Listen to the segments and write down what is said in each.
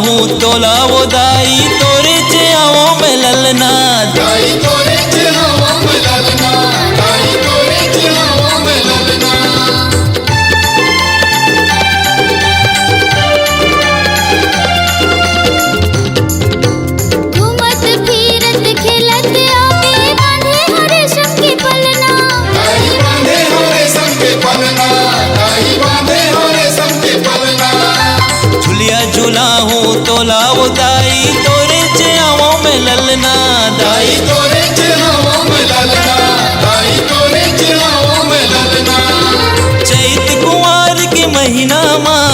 हूँ तोला वो दाई तोरे चियाओ में ललना। दाई तोरे चियाओ में ललना, दाई तोरे चियाओ में ललना। घूमत फिरत खेलत आवे बांधे हो रेशम के पलना। दाई बांधे हो रेशम के पलना, दाई बांधे हो रेशम के पलना। झुलिया झूला हूँ तोला वो दाई तोरे चियाओ में ललना। दाई तोरे चियाओ में ललना, दाई तोरे चियाओ में ललना। चैत कुंवार के महीना माँ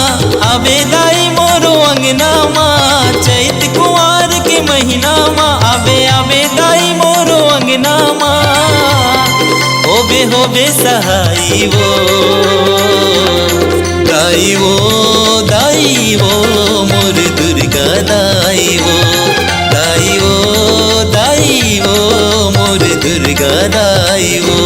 आवे दाई मोरो अंगना माँ। चैत कुंवार के महीना माँ आवे आवे दाई मोरो अंगना माँ। होबे सहाई वो दाई वो दाई वो मोर दुर्गा दाई वो दाई वो दाई वो मोर दुर्गा दाई वो।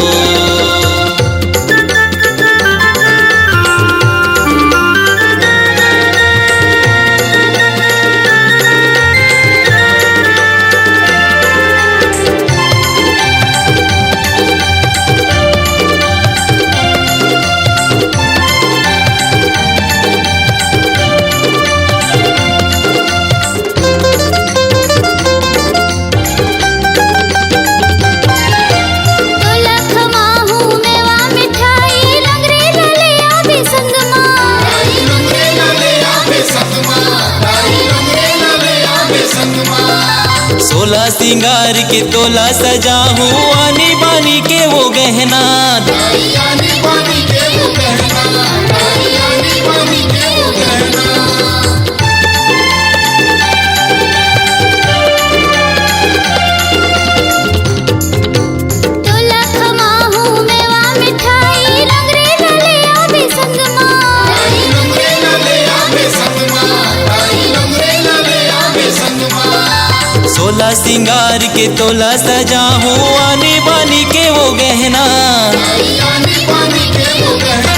तोला खमाहू मेवा मिठाई रंगरे लले आवे संग माँ। दाई रंगरे लले आवे संग माँ, दाई रंगरे लले आवे संग माँ। सोलह सिंगार के तोला सजा हूँ आनी बानी के वो गहना। दाई आनी बानी के वो गहना, दाई आनी बानी के वो गहना। तोला खमाहू मेवा मिठाई रंगरे लले आवे संग माँ। दाई रंगरे लले आवे संग माँ, दाई रंगरे लले आवे संग माँ। सोलह सिंगार के तोला सजा हूँ आनी बानी के वो गहना। दाई आनी बानी के वो गहना,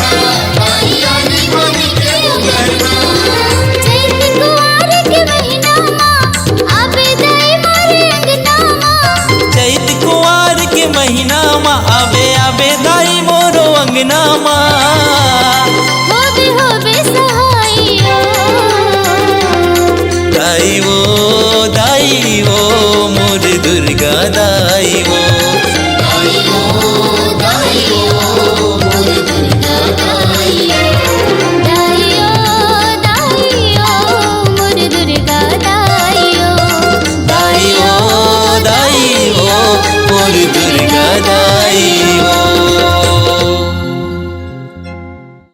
दाई आनी बानी के वो गहना। चैत कुंवार के महीना माँ आवे दाई मोरे अंगना माँ। चैत कुंवार के महीना माँ आवे आवे दाई मोरो अंगना माँ। होबे सहाइयो दाई वो मोर दुर्गा दाई वो